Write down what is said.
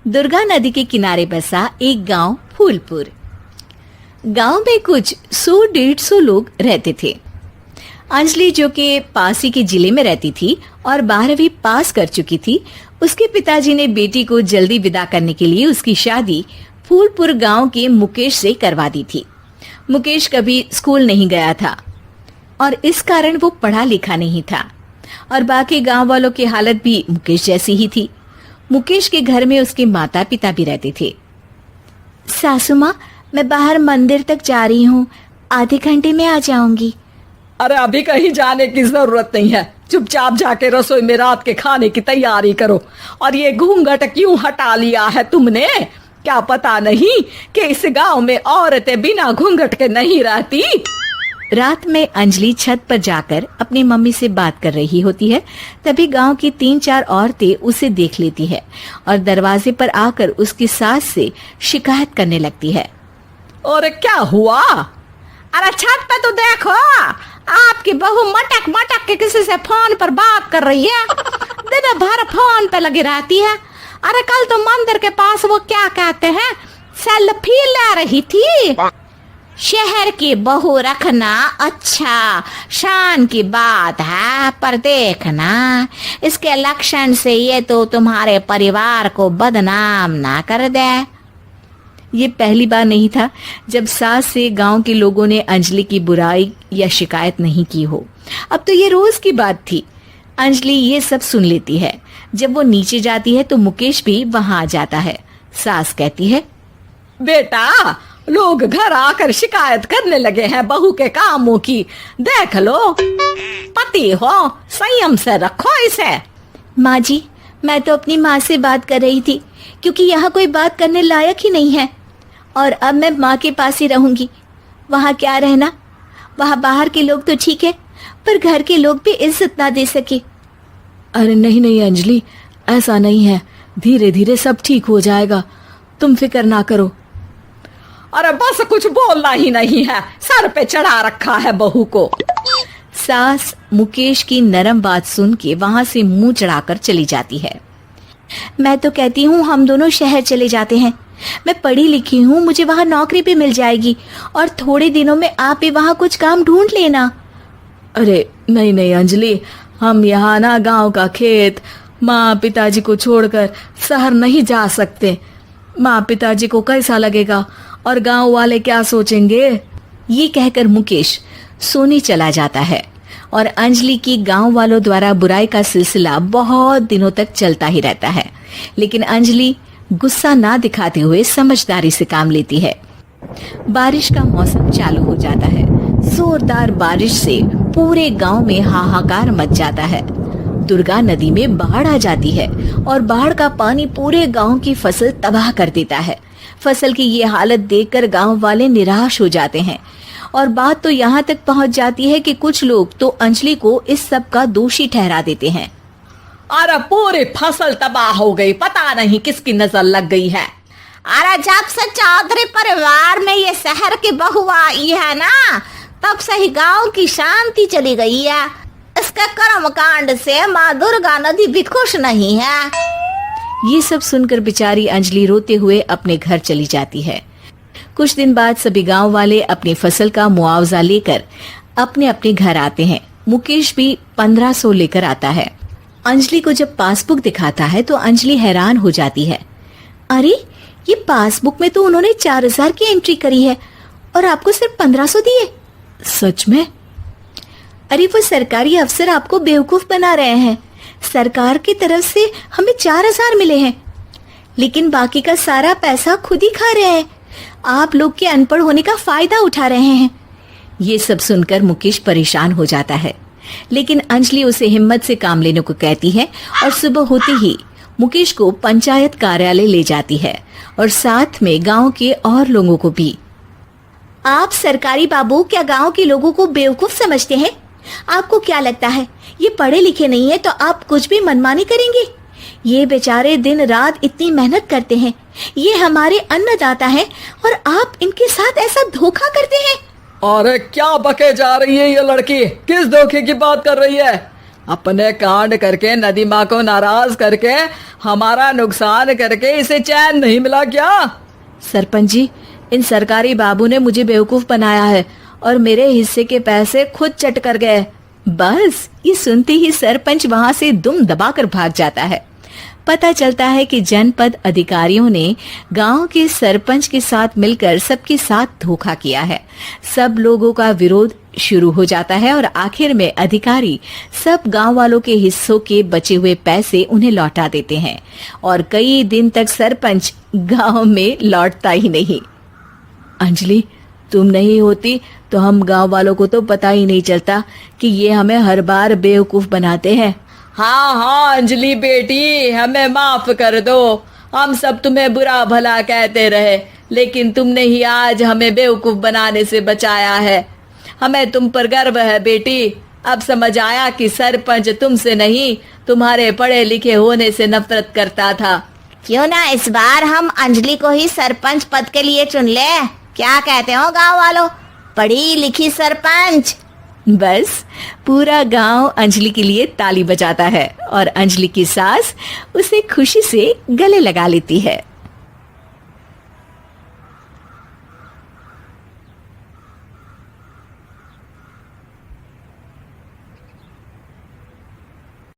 दुर्गा नदी के किनारे बसा एक गांव फूलपुर। गांव में कुछ 100-150 लोग रहते थे। अंजलि, जो कि पास ही के जिले में रहती थी और 12वीं पास कर चुकी थी, उसके पिताजी ने बेटी को जल्दी विदा करने के लिए उसकी शादी फूलपुर गांव के मुकेश से करवा दी थी। मुकेश कभी स्कूल नहीं गया था और इस कारण वो पढ़ा लिखा नहीं था और बाकी गांव वालों की हालत भी मुकेश जैसी ही थी। मुकेश के घर में उसके माता पिता भी रहते थे। सासू माँ, मैं बाहर मंदिर तक जा रही हूँ, आधे घंटे में आ जाऊंगी। अरे अभी कहीं जाने की जरूरत नहीं है, चुपचाप जाके रसोई में रात के खाने की तैयारी करो। और ये घूंघट क्यों हटा लिया है तुमने? क्या पता नहीं कि इस गांव में औरतें बिना घूंघट के नहीं रहती? रात में अंजलि छत पर जाकर अपनी मम्मी से बात कर रही होती है। तभी गांव की 3-4 औरतें उसे देख लेती है और दरवाजे पर आकर उसकी सास से शिकायत करने लगती है। और क्या हुआ? अरे छत पे तो देखो, आपकी बहू मटक मटक के किसी से फोन पर बात कर रही है। दिन भर फोन पे लगी रहती है। अरे कल तो मंदिर के पास वो क्या कहते हैं, सेल्फी ले रही थी। शहर की बहू रखना अच्छा शान की बात है, पर देखना इसके लक्षण से ये तो तुम्हारे परिवार को बदनाम ना कर दे। ये पहली बार नहीं था जब सास से गांव के लोगों ने अंजलि की बुराई या शिकायत नहीं की हो। अब तो ये रोज की बात थी। अंजलि ये सब सुन लेती है। जब वो नीचे जाती है तो मुकेश भी वहां आ जाता है। सास कहती है, बेटा, लोग घर आकर शिकायत करने लगे हैं बहू के कामों की। देख लो, पति हो, संयम से रखो इसे। माँ जी, मैं तो अपनी माँ से बात कर रही थी, क्योंकि यहाँ कोई बात करने लायक ही नहीं है और अब मैं माँ के पास ही रहूंगी। वहाँ क्या रहना, वहाँ बाहर के लोग तो ठीक है, पर घर के लोग भी इज्जत ना दे सके। अरे नहीं नहीं अंजलि, ऐसा नहीं है, धीरे धीरे सब ठीक हो जाएगा, तुम फिक्र ना करो। अरे बस कुछ बोलना ही नहीं है, सर पे चढ़ा रखा है बहू को। सास मुकेश की नरम बात सुन के वहां से मुंह चढ़ाकर चली जाती है। मैं तो कहती हूँ हम दोनों शहर चले जाते हैं। मैं पढ़ी लिखी हूँ, मुझे वहाँ नौकरी भी मिल जाएगी और थोड़े दिनों में आप भी वहाँ कुछ काम ढूंढ लेना। अरे नहीं नहीं अंजलि, हम यहाँ ना गांव का खेत, माँ पिताजी को छोड़कर शहर नहीं जा सकते। माँ पिताजी को कैसा लगेगा और गांव वाले क्या सोचेंगे? ये कहकर मुकेश सोने चला जाता है और अंजलि की गांव वालों द्वारा बुराई का सिलसिला बहुत दिनों तक चलता ही रहता है। लेकिन अंजलि गुस्सा ना दिखाते हुए समझदारी से काम लेती है। बारिश का मौसम चालू हो जाता है। जोरदार बारिश से पूरे गांव में हाहाकार मच जाता है। दुर्गा नदी में बाढ़ आ जाती है और बाढ़ का पानी पूरे गांव की फसल तबाह कर देता है। फसल की ये हालत देखकर गांव वाले निराश हो जाते हैं और बात तो यहाँ तक पहुँच जाती है कि कुछ लोग तो अंजलि को इस सब का दोषी ठहरा देते हैं। अरे पूरी फसल तबाह हो गई, पता नहीं किसकी नजर लग गई है। अरे जब से चौधरी परिवार में ये शहर की बहू आई है ना, तब से ही गांव की शांति चली गई है। इसके कर्म कांड से माँ दुर्गा नदी भी खुश नहीं है। ये सब सुनकर बेचारी अंजलि रोते हुए अपने घर चली जाती है। कुछ दिन बाद सभी गांव वाले अपनी फसल का मुआवजा लेकर अपने अपने घर आते हैं। मुकेश भी 1500 लेकर आता है। अंजलि को जब पासबुक दिखाता है तो अंजलि हैरान हो जाती है। अरे, ये पासबुक में तो उन्होंने 4000 की एंट्री करी है और आपको सिर्फ 1500 दिए। सच में? अरे वो सरकारी अफसर आपको बेवकूफ बना रहे हैं। सरकार की तरफ से हमें 4000 मिले हैं, लेकिन बाकी का सारा पैसा खुद ही खा रहे हैं। आप लोग के अनपढ़ होने का फायदा उठा रहे हैं। ये सब सुनकर मुकेश परेशान हो जाता है, लेकिन अंजलि उसे हिम्मत से काम लेने को कहती है और सुबह होते ही मुकेश को पंचायत कार्यालय ले जाती है और साथ में गांव के और लोगों को भी। आप सरकारी बाबू क्या गांव के लोगों को बेवकूफ समझते हैं? आपको क्या लगता है ये पढ़े लिखे नहीं है तो आप कुछ भी मनमानी करेंगे? ये बेचारे दिन रात इतनी मेहनत करते हैं, ये हमारे अन्नदाता हैं और आप इनके साथ ऐसा धोखा करते हैं। अरे क्या बके जा रही है ये लड़की, किस धोखे की बात कर रही है? अपने कांड करके नदी माँ को नाराज करके हमारा नुकसान करके इसे चैन नहीं मिला क्या? सरपंच जी, इन सरकारी बाबू ने मुझे बेवकूफ बनाया है और मेरे हिस्से के पैसे खुद चट कर गए। बस ये सुनते ही सरपंच वहां से दुम दबाकर भाग जाता है। पता चलता है कि जनपद अधिकारियों ने गांव के सरपंच के साथ मिलकर सबके साथ धोखा किया है। सब लोगों का विरोध शुरू हो जाता है और आखिर में अधिकारी सब गांव वालों के हिस्सों के बचे हुए पैसे उन्हें लौटा देते हैं और कई दिन तक सरपंच गांव में लौटता ही नहीं। अंजलि, तुम नहीं होती तो हम गांव वालों को तो पता ही नहीं चलता कि ये हमें हर बार बेवकूफ बनाते हैं। हाँ हाँ अंजलि बेटी, हमें माफ कर दो। हम सब तुम्हें बुरा भला कहते रहे, लेकिन तुमने ही आज हमें बेवकूफ बनाने से बचाया है। हमें तुम पर गर्व है बेटी। अब समझ आया कि सरपंच तुमसे नहीं, तुम्हारे पढ़े लिखे होने से नफरत करता था। क्यों ना इस बार हम अंजलि को ही सरपंच पद के लिए चुन ले? क्या कहते हो गांव वालों? पढ़ी लिखी सरपंच। बस पूरा गांव अंजलि के लिए ताली बजाता है और अंजलि की सास उसे खुशी से गले लगा लेती है।